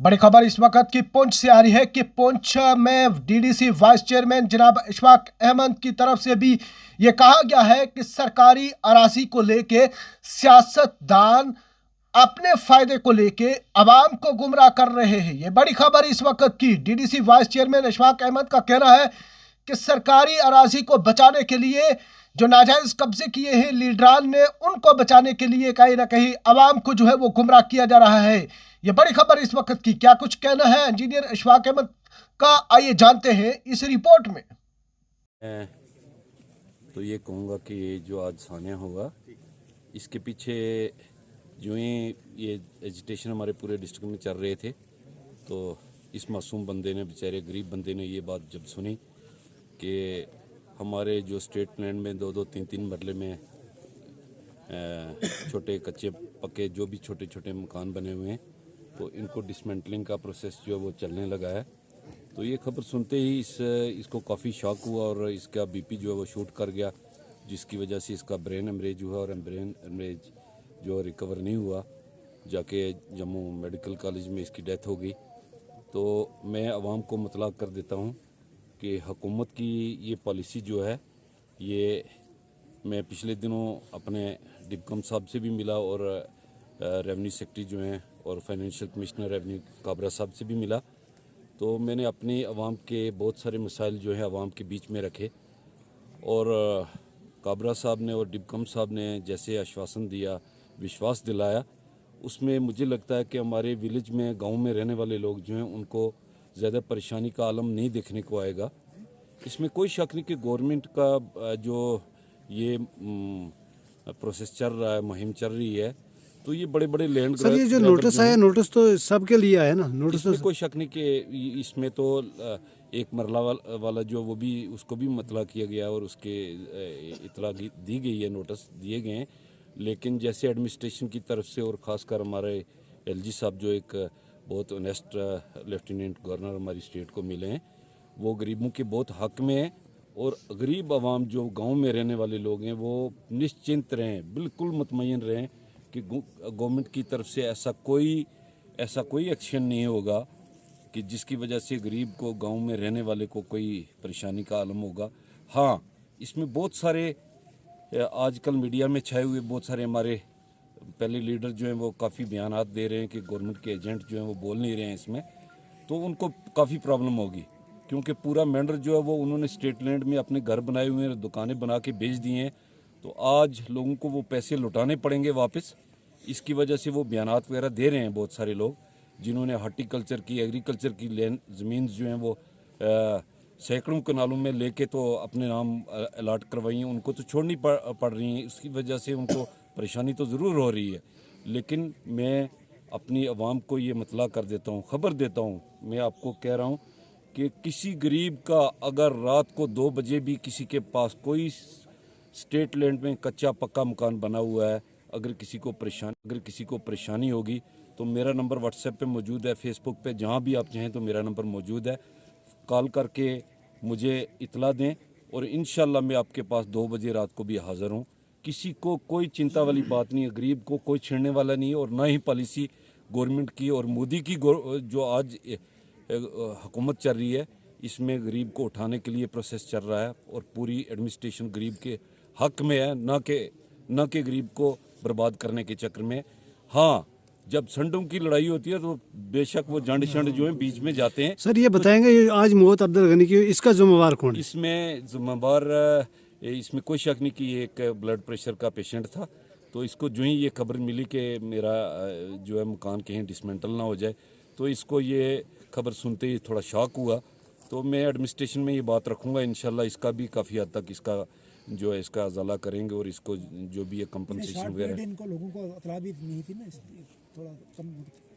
बड़ी खबर इस वक्त की पुंछ से आ रही है कि पुंछ में डीडीसी वाइस चेयरमैन जनाब इशफाक अहमद की तरफ से भी ये कहा गया है कि सरकारी अराजी को लेके सियासतदान अपने फायदे को लेके अवाम को गुमराह कर रहे हैं। ये बड़ी खबर इस वक्त की। DDC vice chairman Ishfaq Ahmad का कहना है कि सरकारी अराजी को बचाने के लिए जो नाजायज कब्जे किए हैं लीडरान ने, उनको बचाने के लिए कहीं ना कहीं अवाम को जो है वो गुमराह किया जा रहा है। ये बड़ी खबर इस वक्त की। क्या कुछ कहना है इंजीनियर इशफाक अहमद का, आइए जानते हैं इस रिपोर्ट में। मैं तो ये कहूँगा कि जो आज सान्या होगा इसके पीछे जो ही ये एजिटेशन हमारे पूरे डिस्ट्रिक्ट में चल रहे थे, तो इस मासूम बंदे ने, बेचारे गरीब बंदे ने ये बात जब सुनी कि हमारे जो स्टेट लैंड में 2-2, 3-3 मरले में छोटे कच्चे पक्के जो भी छोटे छोटे मकान बने हुए हैं, तो इनको डिसमेंटलिंग का प्रोसेस जो है वो चलने लगा है। तो ये खबर सुनते ही इसको काफ़ी शॉक हुआ और इसका बीपी जो है वो शूट कर गया, जिसकी वजह से इसका ब्रेन एमरेज हुआ और ब्रेन एमरेज जो रिकवर नहीं हुआ, जाके जम्मू मेडिकल कॉलेज में इसकी डेथ हो गई। तो मैं आवाम को मुतला कर देता हूँ कि हुकूमत की ये पॉलिसी जो है, ये मैं पिछले दिनों अपने डिप्कम साहब से भी मिला और रेवेन्यू सेक्रेटरी जो हैं और फाइनेंशियल कमिश्नर रेवेन्यू काबरा साहब से भी मिला। तो मैंने अपनी आवाम के बहुत सारे मसाइल जो हैं आवाम के बीच में रखे और काबरा साहब ने और डिप्कम साहब ने जैसे आश्वासन दिया, विश्वास दिलाया, उसमें मुझे लगता है कि हमारे विलेज में, गांव में रहने वाले लोग जो हैं उनको ज़्यादा परेशानी का आलम नहीं देखने को आएगा। इसमें कोई शक नहीं कि गवर्नमेंट का जो ये प्रोसेस चल रहा है, मुहिम चल रही है, तो ये बड़े बड़े लैंड सर, ये जो नोटिस आया, नोटिस तो सबके लिए आया ना, नोटिस इसमें तो कोई शक नहीं कि इसमें तो एक मरला वाला जो वो भी, उसको भी मतला किया गया और उसके इतला दी गई है, नोटिस दिए गए हैं। लेकिन जैसे एडमिनिस्ट्रेशन की तरफ से और ख़ासकर हमारे एलजी साहब जो एक बहुत ऑनेस्ट लेफ्टिनेंट गवर्नर हमारी स्टेट को मिले हैं, वो गरीबों के बहुत हक में है और गरीब आवाम जो गांव में रहने वाले लोग हैं वो निश्चिंत रहें, बिल्कुल मुतमईन रहें कि गवर्नमेंट की तरफ से ऐसा कोई एक्शन नहीं होगा कि जिसकी वजह से गरीब को, गांव में रहने वाले को कोई परेशानी का आलम होगा। हाँ, इसमें बहुत सारे आजकल मीडिया में छाए हुए बहुत सारे हमारे पहले लीडर जो हैं वो काफ़ी बयानात दे रहे हैं कि गवर्नमेंट के एजेंट जो हैं वो बोल नहीं रहे हैं इसमें, तो उनको काफ़ी प्रॉब्लम होगी, क्योंकि पूरा मैंडर जो है वो उन्होंने स्टेट लैंड में अपने घर बनाए हुए हैं, दुकानें बना के बेच दिए हैं, तो आज लोगों को वो पैसे लौटाने पड़ेंगे वापस। इसकी वजह से वो बयानात वगैरह दे रहे हैं बहुत सारे लोग जिन्होंने हार्टिकल्चर की, एग्रीकल्चर की लैंड ज़मीन जो हैं वो सैकड़ों कनालों में लेके तो अपने नाम अलाट करवाई हैं, उनको तो छोड़नी पड़ रही हैं। उसकी वजह से उनको परेशानी तो ज़रूर हो रही है, लेकिन मैं अपनी आवाम को ये मतला कर देता हूँ, ख़बर देता हूँ, मैं आपको कह रहा हूँ कि किसी गरीब का अगर रात को 2 बजे भी किसी के पास कोई स्टेट लैंड में कच्चा पक्का मकान बना हुआ है, अगर किसी को परेशानी होगी तो मेरा नंबर व्हाट्सएप पे मौजूद है, फेसबुक पे, जहाँ भी आप चाहें तो मेरा नंबर मौजूद है। कॉल करके मुझे इतला दें और इंशाल्लाह मैं आपके पास 2 बजे रात को भी हाज़िर हूँ। किसी को कोई चिंता वाली बात नहीं है, गरीब को कोई छेड़ने वाला नहीं है और ना ही पॉलिसी गवर्नमेंट की और मोदी की जो आज हुकूमत चल रही है, इसमें गरीब को उठाने के लिए प्रोसेस चल रहा है और पूरी एडमिनिस्ट्रेशन गरीब के हक में है, ना कि गरीब को बर्बाद करने के चक्कर में। हाँ, जब संडों की लड़ाई होती है तो बेशक वो जंड शंड जो है बीच में जाते हैं। सर, ये बताएंगे ये आज मौत अब्दुल गनी की, इसका जिम्मेवार कौन है? इसमें जिम्मेवार, इसमें कोई शक नहीं कि ये एक ब्लड प्रेशर का पेशेंट था, तो इसको जो ही ये खबर मिली कि मेरा जो है मकान कहीं डिसमेंटल ना हो जाए, तो इसको ये खबर सुनते ही थोड़ा शॉक हुआ। तो मैं एडमिनिस्ट्रेशन में ये बात रखूँगा, इंशाल्लाह इसका भी काफ़ी हद तक इसका जो है इसका अजाला करेंगे और इसको जो भी है कंपनसेशन वगैरह। इनको लोगों को इतला भी नहीं थी ना, इसलिए थोड़ा कम।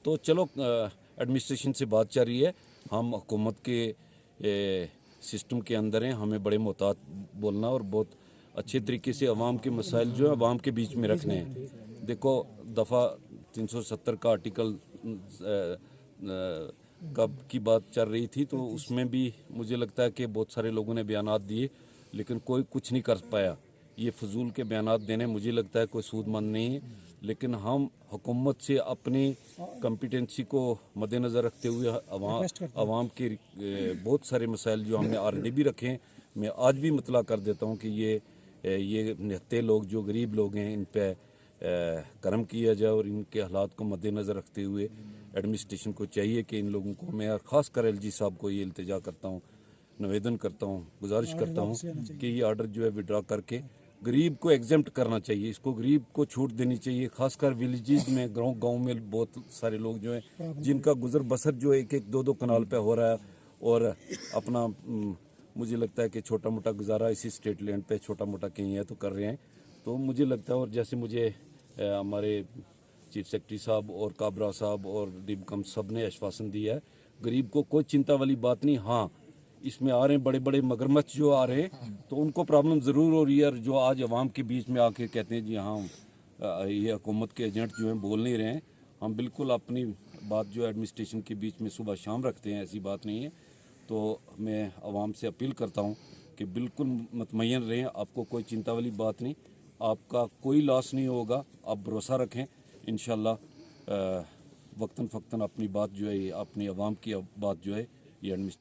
तो चलो, एडमिनिस्ट्रेशन से बात चल रही है, हम हुकूमत के सिस्टम के अंदर हैं, हमें बड़े मुहतात बोलना और बहुत अच्छे तरीके से अवाम के मसाइल जो है अवाम के बीच में रखने हैं। देखो, दफ़ा 370 का आर्टिकल कब की बात चल रही थी, तो उसमें भी मुझे लगता है कि बहुत सारे लोगों ने बयानात दिए, लेकिन कोई कुछ नहीं कर पाया। ये फजूल के बयानात देने मुझे लगता है कोई सूदमंद नहीं है। लेकिन हम हुकूमत से अपनी कॉम्पिटेंसी को मद्देनज़र रखते हुए अवाम के बहुत सारे मसाइल जो हमने ऑलरेडी भी रखे हैं, मैं आज भी मतला कर देता हूँ कि ये निहत्ते लोग जो गरीब लोग हैं इन पे करम किया जाए और इनके हालात को मद्देनज़र रखते हुए एडमिनिस्ट्रेशन को चाहिए कि इन लोगों को, मैं ख़ास कर LG साहब को ये इल्तिजा करता हूँ, निवेदन करता हूँ, गुजारिश करता हूँ कि ये ऑर्डर जो है विड्रॉ करके गरीब को एग्जेम्प्ट करना चाहिए, इसको गरीब को छूट देनी चाहिए। खासकर विलेजेस में, गांव में बहुत सारे लोग जो हैं जिनका गुजर बसर जो एक एक दो कनाल पे हो रहा है और अपना मुझे लगता है कि छोटा मोटा गुजारा इसी स्टेट लैंड पे छोटा मोटा कहीं है तो कर रहे हैं। तो मुझे लगता है, और जैसे मुझे हमारे चीफ सेक्रेटरी साहब और काबरा साहब और डिबकम सब ने आश्वासन दिया है, गरीब को कोई चिंता वाली बात नहीं। हाँ, इसमें आ रहे हैं बड़े बड़े मगरमच्छ जो आ रहे हैं तो उनको प्रॉब्लम ज़रूर हो रही है। और जो आज अवाम के बीच में आके कहते हैं जी हाँ ये हुकूमत के एजेंट जो हैं बोल नहीं रहे हैं, हम बिल्कुल अपनी बात जो एडमिनिस्ट्रेशन के बीच में सुबह शाम रखते हैं, ऐसी बात नहीं है। तो मैं अवाम से अपील करता हूँ कि बिल्कुल मुतमईन रहें, आपको कोई चिंता वाली बात नहीं, आपका कोई लॉस नहीं होगा, आप भरोसा रखें। इंशाल्लाह वक्तन फ़क्तन अपनी बात जो है, अपनी अवाम की बात जो है ये एडमिनिस्ट्रेशन